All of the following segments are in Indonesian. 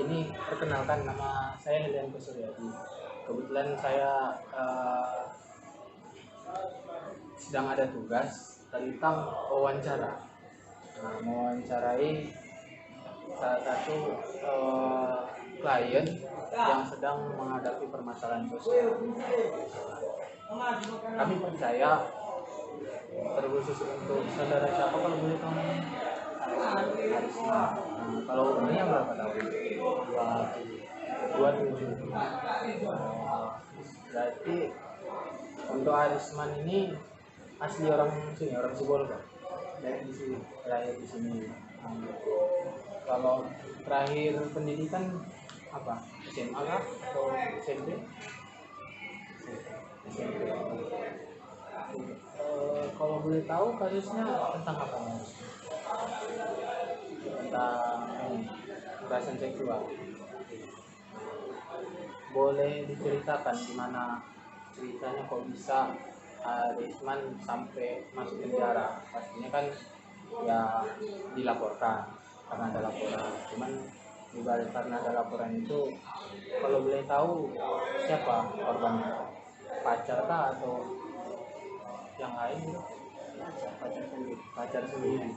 ini perkenalkan, nama saya Helian Kusuryadi. Kebetulan saya sedang ada tugas tentang wawancara. Mewawancarai salah satu klien yang sedang menghadapi permasalahan sosial. Kami percaya, terkhusus untuk saudara siapa kalau boleh tahu namanya? Arisman. Kalau umurnya berapa tahun? 27. Berarti untuk Arisman ini asli orang sini, orang Sibolga. Lahir di sini. Lahir di sini. Kalau terakhir pendidikan apa? SMA kah atau SMP? SMP. Kalau boleh tahu kasusnya tentang apa, Mas? Tentang kekerasan seksual. Boleh diceritakan gimana ceritanya kok bisa Arisman sampai masuk penjara? Pastinya kan ya dilaporkan karena ada laporan. Cuman dibalik karena ada laporan itu, kalau boleh tahu siapa korbannya? Pacar kah atau yang lain gitu? Pacar sendiri.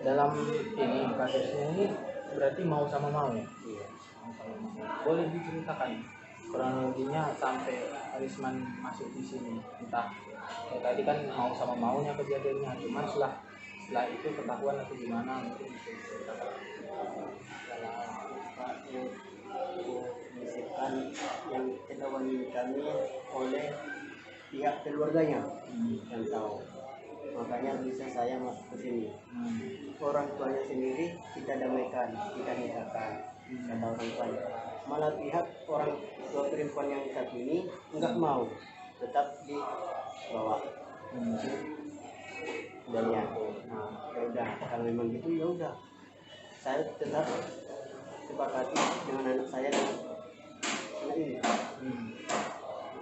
Dalam ini kasusnya ini berarti mau sama mau ya? Iya. Boleh diceritakan kronologinya sampai Arisman masuk di sini? Entah tadi kan mau sama maunya kejadiannya, cuman setelah itu ketahuan atau gimana, mungkin bisa diceritakan. Misalkan yang ketahuan kami oleh pihak keluarganya yang tahu, makanya bisa saya masuk ke sini. Orang tuanya sendiri kita damaikan, kita nikahkan, kata orang tuanya. Malah pihak orang tua perempuan yang satu ini enggak mau, tetap dibawa. Dan ya udah, kalau memang gitu ya udah, saya tetap sepakati dengan anak saya dan anak ini.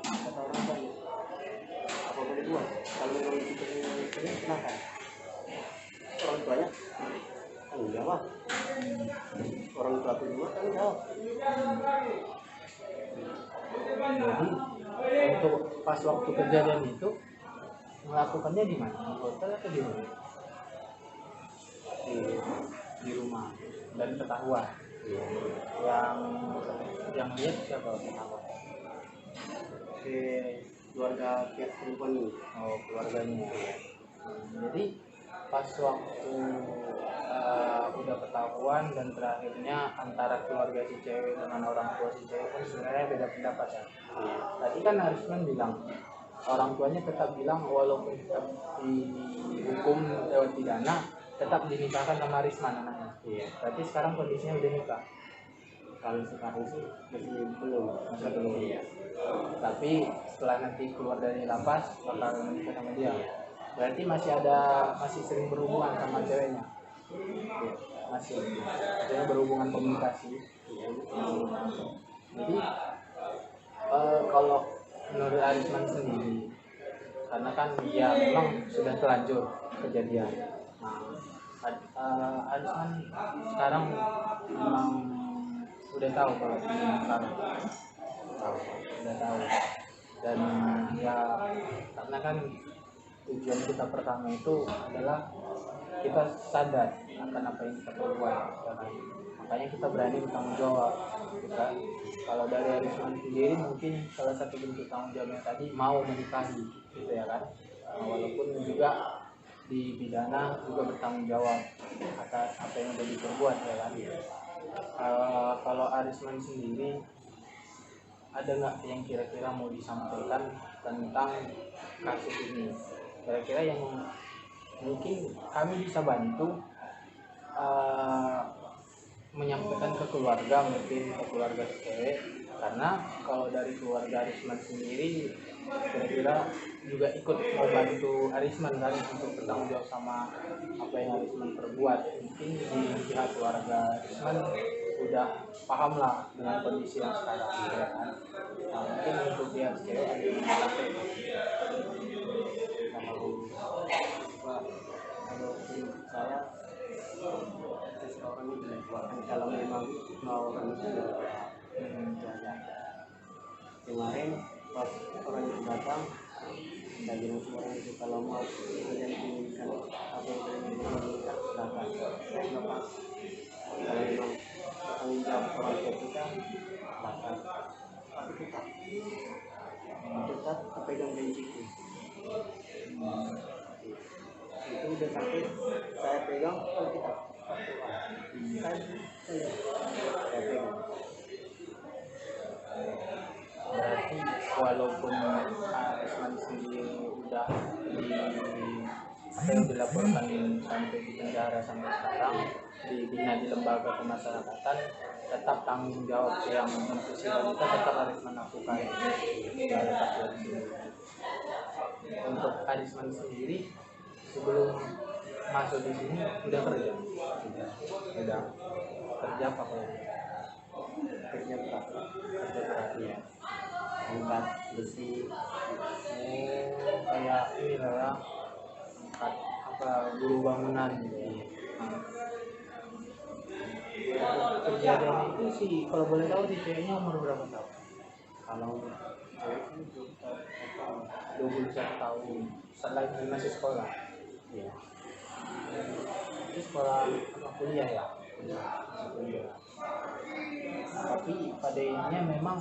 Kata orang tuanya, apa boleh buat? Kalau memang itu silakan. Orang tuanya tanggung jawab. Orang tua kedua tanggung jawab. Jadi untuk pas waktu kejadian itu melakukannya di mana? Di hotel atau di mana? Di rumah. Dan ketahuan. Yang lihat siapa? Keluarga pihak perempuan ini. Oh, keluarganya. Jadi pas waktu udah ketahuan dan terakhirnya antara keluarga si cewek dengan orang tua si cewek pun sebenarnya beda pendapat ya. Tadi kan Arisman bilang orang tuanya tetap bilang walaupun tetap dihukum lewat pidana, tetap dinikahkan sama Arisman anaknya. Iya. Berarti sekarang kondisinya udah nikah. Kalau sekarang sih masih belum. Iya. Tapi setelah nanti keluar dari lapas bakal menikah sama dia. Berarti masih sering berhubungan sama ceweknya. Masih berhubungan komunikasi. Jadi kalau menurut Arisman sendiri, karena kan dia memang sudah terlanjur kejadian. Arisman sekarang memang udah tahu kalau ini masalah. Udah tahu. Dan ya karena kan tujuan kita pertama itu adalah kita sadar akan apa yang kita perbuat, ya kan? Makanya kita berani bertanggung jawab. Kalau dari Arisman sendiri mungkin salah satu bentuk tanggung jawabnya tadi mau menikahi, gitu ya kan? Walaupun juga di pidana juga bertanggung jawab atas apa yang sudah diperbuat, ya kan? Kalau Arisman sendiri ada nggak yang kira-kira mau disampaikan tentang kasus ini? Kira-kira yang mungkin kami bisa bantu menyampaikan ke keluarga, mungkin ke keluarga cewek, karena kalau dari keluarga Arisman sendiri kira-kira juga ikut mau bantu Arisman kan untuk bertanggung jawab sama apa yang Arisman perbuat. Mungkin di pihak keluarga Arisman udah paham lah dengan kondisi yang sekarang, ya kan? Mungkin untuk pihak cewek ada yang sampai Kalau saya orang itu kan kalau memang mau orang itu itu aja. Kemarin pas orang itu datang, saya bilang sama orang itu kalau mau kalian inginkan apa yang kalian inginkan silakan. Saya nggak pas. Kalau memang tanggung jawab orang tua kita silakan. Tapi tetap pegang janjiku. Itu udah sampai saya pegang kalau kita saya pegang. Berarti walaupun Risman sendiri udah apa yang dilaporkan sampai di penjara sampai sekarang dibina di lembaga pemasyarakatan, tetap tanggung jawab yang untuk si wanita tetap harus melakukan. Untuk Arisman sendiri sebelum masuk di sini udah kerja, udah kerja apa kalau Kerja keras ya, angkat besi, kayak ini lah ya, angkat apa guru bangunan gitu ya. Kejadian itu sih kalau boleh tahu di ceweknya umur berapa tahun? kalau saya sih 21 tahun. Setelah ini masih sekolah. ya Itu sekolah apa kuliah ya? Masih kuliah. Tapi pada intinya memang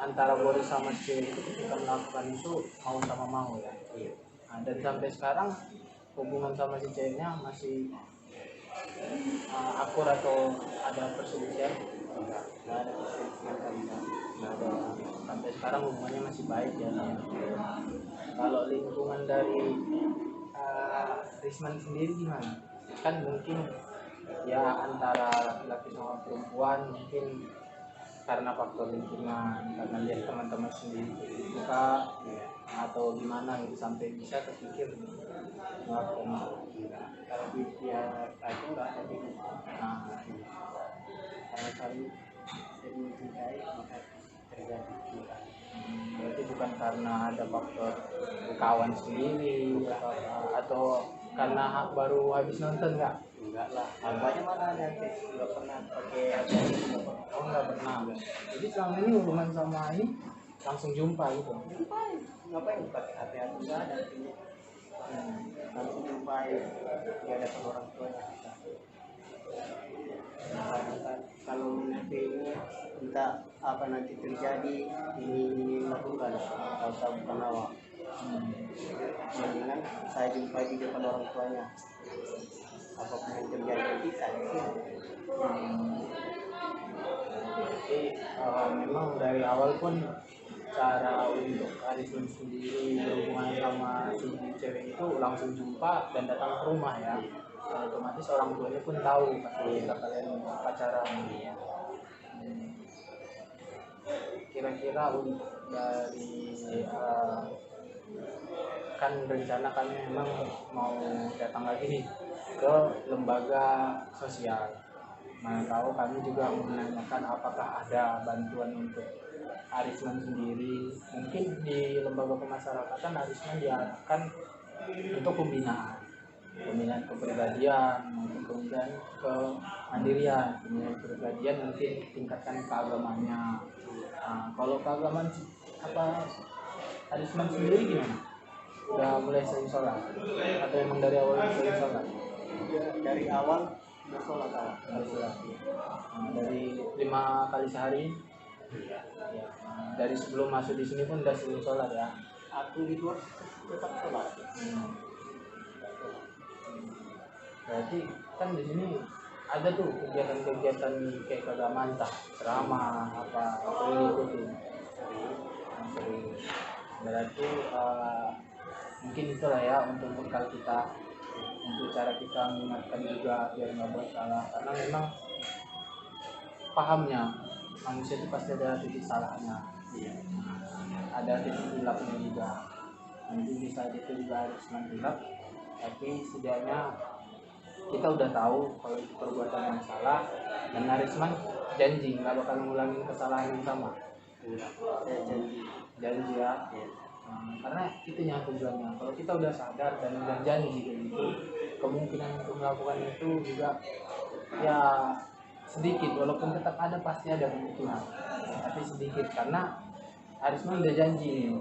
antara Boris sama cewek itu ketika melakukan itu mau sama mau ya. Nah, dan sampai sekarang hubungan sama si ceweknya masih akur atau ada perselisihan? nggak ada perselisihan kan, nggak ada. Sampai sekarang hubungannya masih baik ya. Kalau lingkungan dari Risman sendiri gimana? Kan mungkin ya antara laki-laki sama perempuan mungkin karena faktor lingkungan, karena lihat teman-teman sendiri suka atau gimana gitu sampai bisa terpikir melakukan Kalau di pihak aku nggak ada bingung. Karena kami jadi mencintai maka terjadi cinta. berarti bukan karena ada faktor kawan sendiri atau karena baru habis nonton nggak? Enggak lah, banyak mana ada nggak pernah pakai hati, nggak pernah. Oh nggak pernah. Jadi selama ini hubungan sama ini langsung jumpa gitu. Ngapain pakai hati nggak ada artinya. Langsung jumpai dia ada orang tuanya kita. Kalau nanti ini entah apa nanti terjadi ini lakukan atau saya bukan awak. Mendingan saya jumpai di depan orang tuanya. Apapun yang terjadi nanti saya siap. Jadi memang dari awal pun cara untuk Arisman sendiri berhubungan sama si cewek itu langsung jumpa dan datang ke rumah ya. Dan otomatis orang tuanya pun tahu ketika kalian pacaran. Kira-kira dari kan rencana kami memang mau datang lagi nih ke lembaga sosial. Mana tahu kami juga menanyakan apakah ada bantuan untuk Arisman sendiri. Mungkin di lembaga pemasyarakatan Arisman diarahkan untuk pembinaan kepribadian maupun kemudian kemandirian. Pembinaan kepribadian mungkin tingkatkan keagamannya. Nah, kalau keagamaan apa Arisman sendiri gimana? Udah mulai sering sholat atau emang dari awal sering sholat? Dari awal udah sholat awal. Dari 5 kali sehari. Ya. Dari sebelum masuk di sini pun udah sering sholat ya. Aku di luar tetap sholat. Berarti kan di sini ada tuh kegiatan-kegiatan kayak keagamaan, ceramah apa itu sering. Berarti mungkin itulah ya untuk bekal kita, untuk cara kita mengingatkan juga biar nggak buat salah, karena memang pahamnya manusia itu pasti ada titik salahnya, ada titik hilapnya juga. Nanti di saat itu juga harus menghilap, tapi setidaknya kita udah tahu kalau itu perbuatan yang salah, dan Arisman janji nggak bakal mengulangi kesalahan yang sama. Saya Janji ya. Karena itu yang tujuannya. Kalau kita udah sadar dan udah janji kayak gitu, kemungkinan untuk melakukan itu juga ya sedikit, walaupun tetap ada, pasti ada kemungkinan, tapi sedikit. Karena Arisman udah janji nih,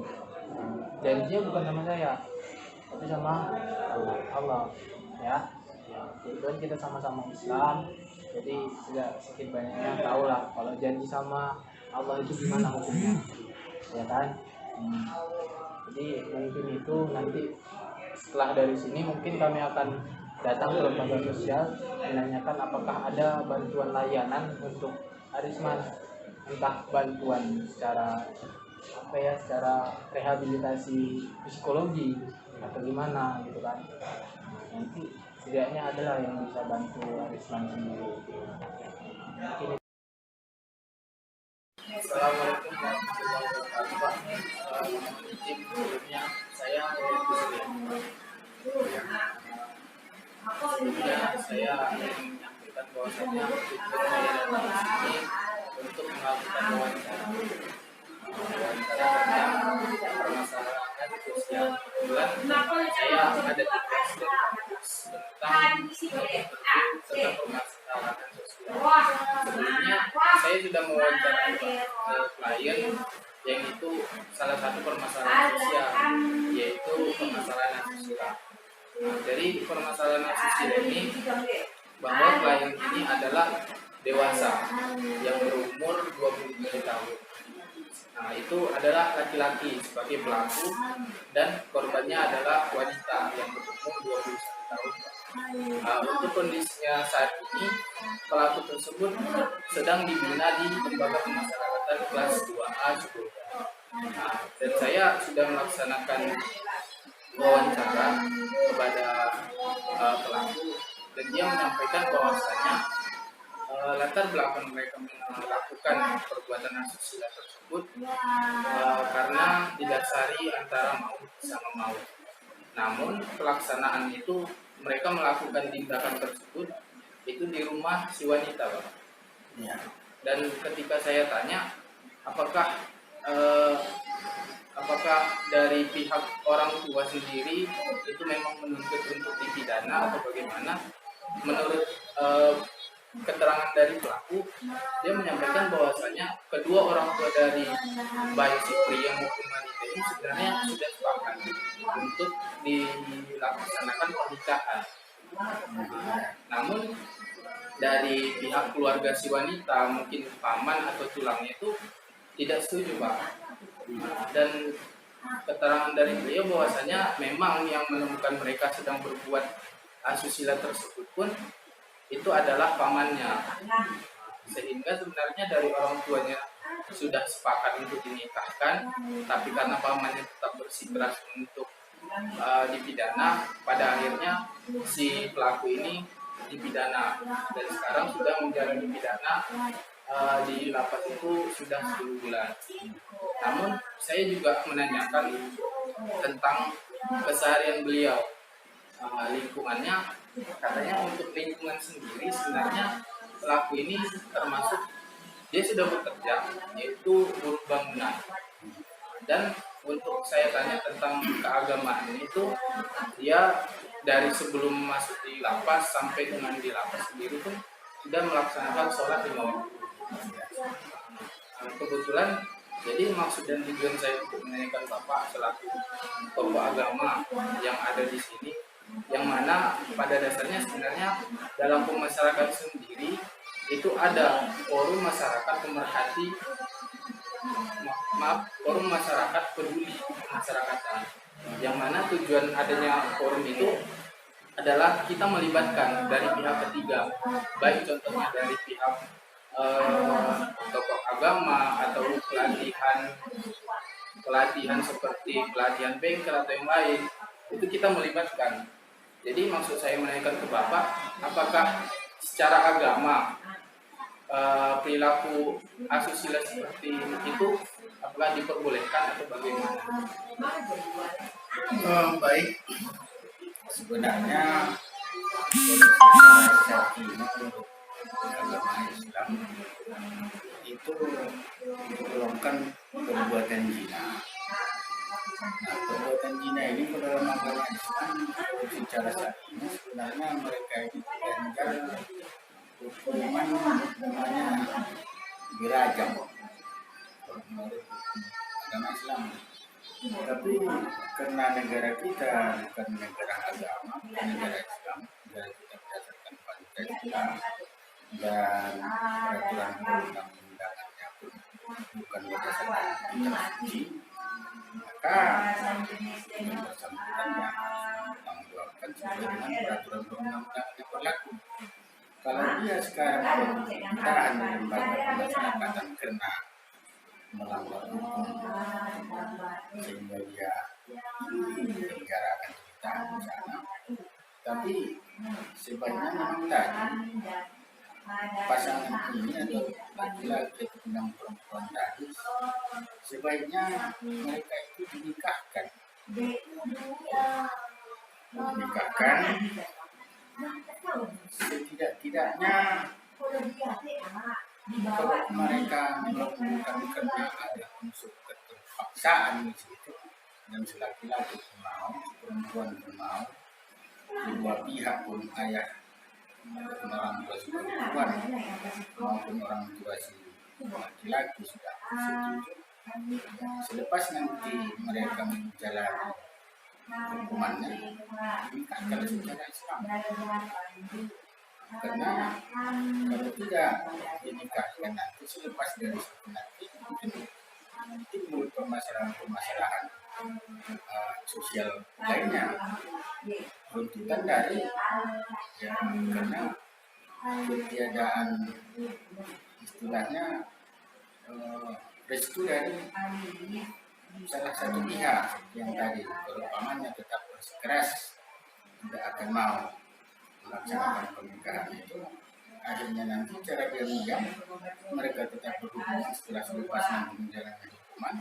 janjinya bukan sama saya tapi sama Allah ya. Kebetulan kita sama-sama Islam, jadi sudah sedikit banyaknya tahu lah kalau janji sama Allah itu gimana hukumnya, ya kan. Jadi mungkin itu nanti setelah dari sini mungkin kami akan datang ke lembaga sosial menanyakan apakah ada bantuan layanan untuk Arisman, entah bantuan secara apa ya, secara rehabilitasi psikologi atau gimana gitu kan. Nanti setidaknya adalah yang bisa bantu Arisman sendiri. Mungkin. Assalamualaikum warahmatullahi wabarakatuh, Pak. Izin sebelumnya saya saya ingin menyampaikan bahwasanya tujuan saya datang di sini untuk melakukan wawancara tentang permasalahan sosial. Kebetulan saya ada di kelas tentang permasalahan sosial. Sebelumnya saya sudah mewawancarai klien yang itu salah satu permasalahan sosial, yaitu permasalahan asusila. Dari permasalahan asusila ini, bahwa klien ini adalah dewasa yang berumur 23 tahun. Nah, itu adalah laki-laki sebagai pelaku dan korbannya adalah wanita yang berumur 21 tahun. Untuk kondisinya saat ini, pelaku tersebut sedang dibina di lembaga pemasyarakatan kelas 2A Surabaya. Dan saya sudah melaksanakan wawancara kepada pelaku, dan dia menyampaikan bahwasanya latar belakang mereka melakukan perbuatan asusila tersebut karena didasari antara maut sama maut. Namun pelaksanaan itu, mereka melakukan tindakan tersebut itu di rumah si wanita, Pak. Ya. Dan ketika saya tanya apakah dari pihak orang tua sendiri itu memang menuntut untuk dipidana atau bagaimana, menurut keterangan dari pelaku, dia menyampaikan bahwasanya kedua orang tua dari baik si pria maupun wanita ini sebenarnya sudah sepakat untuk dilaksanakan pernikahan. Namun dari pihak keluarga si wanita, mungkin paman atau tulangnya itu tidak setuju, Pak. Dan keterangan dari beliau bahwasanya memang yang menemukan mereka sedang berbuat asusila tersebut pun itu adalah pamannya, sehingga sebenarnya dari orang tuanya sudah sepakat untuk dinikahkan, tapi karena pamannya tetap bersikeras untuk dipidana, pada akhirnya si pelaku ini dipidana dan sekarang sudah menjalani pidana di lapas itu sudah 10 bulan. Namun saya juga menanyakan tentang keseharian beliau, lingkungannya. Katanya untuk lingkungan sendiri sebenarnya pelaku ini termasuk dia sudah bekerja, yaitu buruh bangunan. Dan untuk saya tanya tentang keagamaan itu, dia dari sebelum masuk di lapas sampai dengan di lapas sendiri pun sudah melaksanakan sholat 5 waktu. Kebetulan, jadi maksud dan tujuan saya untuk menanyakan Bapak selaku tokoh agama yang ada di sini, yang mana pada dasarnya sebenarnya dalam pemasyarakat sendiri itu ada forum masyarakat pemerhati, forum masyarakat peduli kemasyarakatan, yang mana tujuan adanya forum itu adalah kita melibatkan dari pihak ketiga, baik contohnya dari pihak tokoh agama atau pelatihan seperti pelatihan bengkel atau yang lain, itu kita melibatkan. Jadi maksud saya menanyakan ke Bapak, apakah secara agama perilaku asusila seperti itu apakah diperbolehkan atau bagaimana? Baik, sebenarnya secara ini agama Islam itu menggolongkan perbuatan zina. Nah, perbuatan zina ini dalam agama Islam secara syar'i sebenarnya mereka ini ganjar hukuman namanya dirajam menurut agama Islam. Tapi karena negara kita bukan negara agama, bukan negara Islam, negara kita berdasarkan Pancasila dan peraturan perundang-undangannya pun bukan berdasarkan kitab suci, maka yang bersangkutan yang menanggung sesuai dengan peraturan perundang-undangan yang berlaku. Kalau dia sekarang ditahan di lembaga pemasyarakatan karena melanggar hukum sehingga dia dipenjarakan ditahan di sana, tapi sebaiknya memang tadi pasangan ini atau laki-laki dan perempuan tadi sebaiknya mereka itu dinikahkan setidak-tidaknya. Kalau mereka melakukan karena ada unsur keterpaksaan di situ dan laki-laki pun mau, perempuan pun mau, kedua pihak pun ayah maupun orang tua si perempuan maupun orang tua si laki-laki sudah setuju, selepas nanti mereka menjalani hukumannya dinikahkan secara Islam. Karena kalau tidak dinikahkan nanti selepas dari situ nanti mungkin timbul permasalahan sosial lainnya, tuntutan dari ya, karena ketiadaan istilahnya restu dari salah satu pihak yang tadi kalau pamannya tetap bersikeras tidak akan mau melaksanakan pernikahan itu, akhirnya nanti cara diam-diam mereka tetap berhubungan setelah selepas nanti menjalankan hukuman.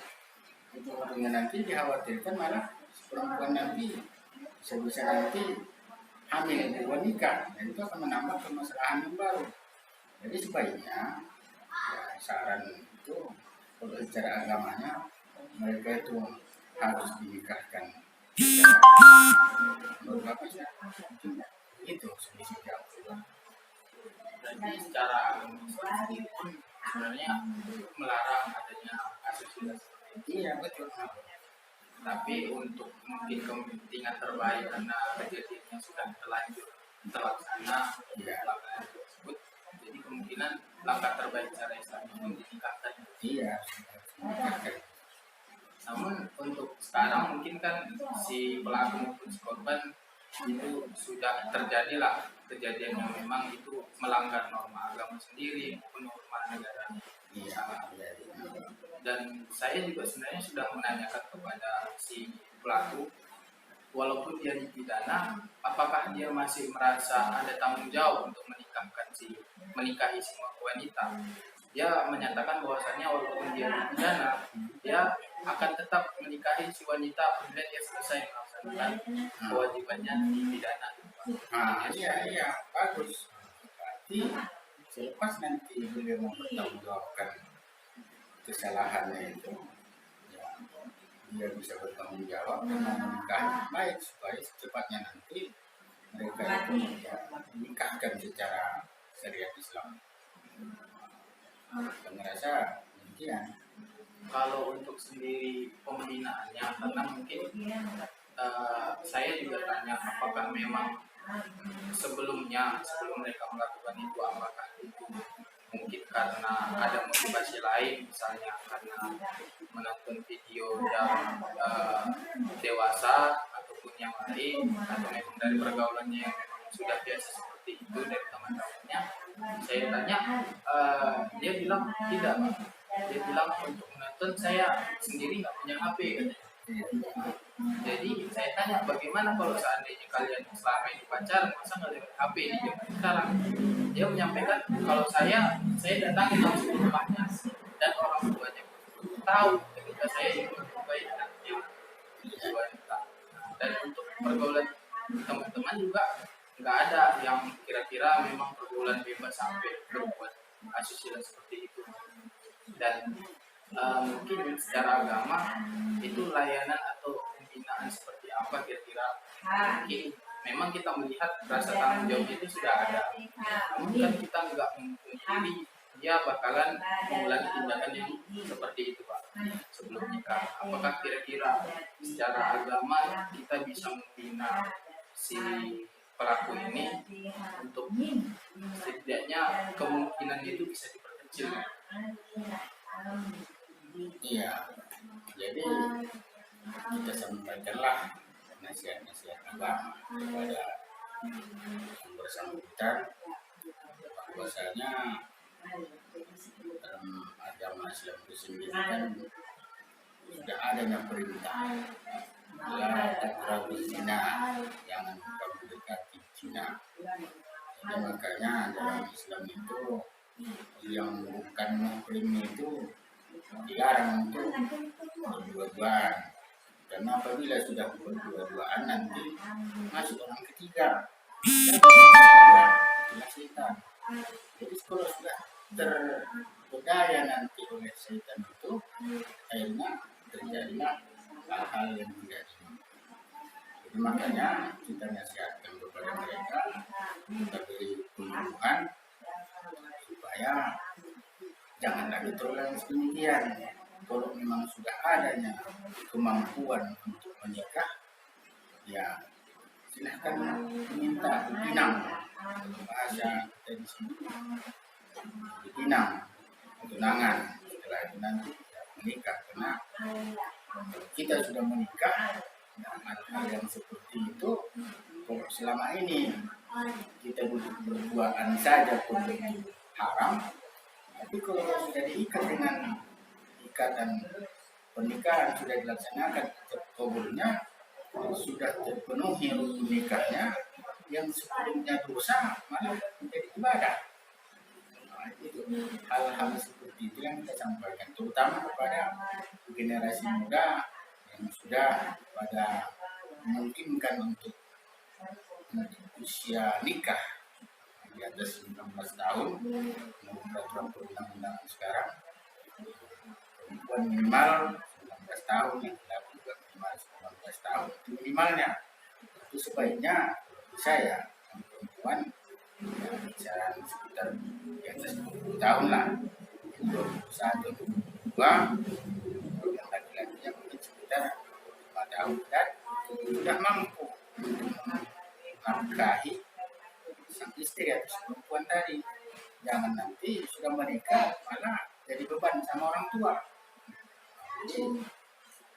Ujung-ujungnya nanti dikhawatirkan malah perempuan nanti bisa nanti hamil di luar nikah, dan itu akan menambah permasalahan yang baru. Jadi sebaiknya ya, saran itu kalau secara agamanya mereka itu harus dinikahkan menurut apa sih? Itu sedikit jauh. Jadi secara administratif pun sebenarnya melarang adanya asosiasi. Iya betul. Tapi untuk mungkin kepentingan terbaik karena kejadiannya sudah terlanjur terlaksana langkah tersebut, jadi kemungkinan langkah terbaik secara Islam itu dinikahkan. Iya. Namun untuk sekarang mungkin kan si pelaku maupun si korban itu sudah terjadilah kejadian yang memang itu melanggar norma agama sendiri maupun norma negara. Iya. Dan saya juga sebenarnya sudah menanyakan kepada si pelaku, walaupun dia dipidana, apakah dia masih merasa ada tanggung jawab untuk menikahi semua wanita. Dia menyatakan bahwasannya walaupun dia dipidana, dia akan tetap menikahi si wanita apabila dia selesai melaksanakan kewajibannya di pidana. Iya, bagus. Berarti selepas nanti beliau mempertanggungjawabkan kesalahannya itu, ya, dia bisa bertanggung jawab dan menikahi baik supaya secepatnya nanti mereka itu ya, dinikahkan secara syariat Islam. Saya merasa demikian. Kalau untuk sendiri pembinaannya, karena mungkin saya juga tanya apakah memang sebelum mereka melakukan itu, apakah itu mungkin karena ada motivasi lain, misalnya karena menonton video yang dewasa ataupun yang lain, atau memang dari pergaulannya yang memang sudah biasa seperti itu dari teman-temannya. Saya tanya, dia bilang tidak, Pak. Dia bilang untuk menonton saya sendiri nggak punya HP katanya. Jadi saya tanya, bagaimana kalau seandainya kalian selama ini pacaran, masa nggak lewat HP di zaman sekarang? Dia menyampaikan kalau saya datangi langsung ke rumahnya dan orang tuanya tahu ketika saya ikut baik dan dia wanita. Dan untuk pergaulan teman-teman juga nggak ada yang kira-kira memang pergaulan bebas sampai berbuat asusila seperti itu. Dan mungkin secara agama itu layanan atau pembinaan seperti apa kira-kira, mungkin memang kita melihat rasa tanggung jawab itu sudah ada, namun kan kita nggak memungkiri dia bakalan mengulangi tindakan yang seperti itu Pak sebelum nikah. Apakah kira-kira secara agama kita bisa membina si pelaku ini untuk setidaknya kemungkinan itu bisa diperkecil? Iya, jadi kita sampaikanlah nasihat-nasihat agama kepada yang bersangkutan bahwasanya dalam agama Islam itu sendiri kan sudah adanya perintah la taqrabu zina, jangan kamu dekati zina. Jadi makanya dalam Islam itu yang bukan muhrim itu dilarang untuk berdua-duaan, karena apabila sudah berdua-duaan nanti masuk orang ketiga dan itulah setan. Jadi kalau sudah terpedaya nanti oleh setan itu, akhirnya terjadilah hal-hal yang tidak diinginkan. Jadi makanya kita nasihatkan kepada mereka, kita beri penyuluhan supaya jangan lagi terulang sedemikian. Kalau memang sudah adanya kemampuan untuk menikah, ya silahkan minta dipinang. Bahasa kita di sini dipinang, tunangan. Setelah itu nanti ya, menikah. Karena kita sudah menikah, hal yang seperti itu kalau selama ini kita berduaan saja pun haram. Tapi kalau sudah diikat dengan ikatan pernikahan, sudah dilaksanakan kabulnya, sudah terpenuhi rukun nikahnya, yang sebelumnya dosa malah menjadi ibadah. Nah, itu hal-hal seperti itu yang kita sampaikan, terutama kepada generasi muda yang sudah pada memungkinkan untuk usia nikah di atas 19 tahun menurut peraturan perundang-undangan sekarang. Perempuan minimal 19 tahun, laki-laki juga minimal 19 tahun, itu minimalnya. Itu sebaiknya bisa ya, perempuan ya, bicara sekitar di atas 20 tahun lah, 21, 22, yang laki-lakinya mungkin sekitar 5 tahun dan sudah mampu untuk menafkahi sang istri atau perempuan tadi. Jangan nanti sudah menikah malah jadi beban sama orang tua. Jadi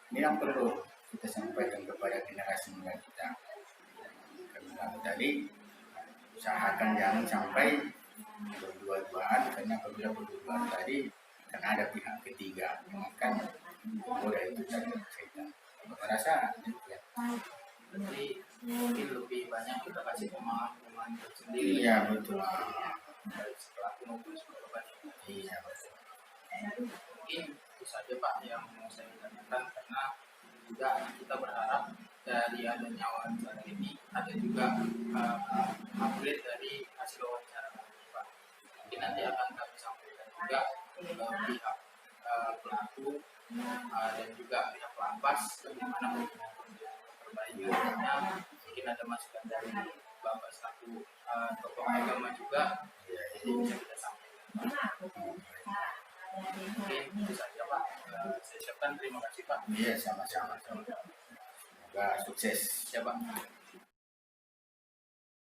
ini yang perlu kita sampaikan kepada generasi muda kita. Kami tadi usahakan jangan sampai berdua-duaan, karena apabila berdua-duaan tadi kan ada pihak ketiga yang akan menggoda itu tadi setan. Saya rasa ya. Jadi mungkin lebih banyak kita kasih pemahaman sendiri. Iya betul. Baik pelaku maupun korban. Iya betul. Mungkin itu saja Pak yang mau saya tanyakan, karena juga kita berharap dari adanya wawancara ini ada juga upgrade dari hasil wawancara kami Pak. Mungkin nanti akan kami sampaikan juga ke pihak pelaku dan juga pihak lapas bagaimana perbaikannya. Mungkin ada masukan dari Bapak selaku tokoh agama juga, jadi bisa kita sampaikan. Mungkin itu saja Pak. Saya ucapkan terima kasih Pak. Iya sama-sama. Semoga sukses. Ya Pak.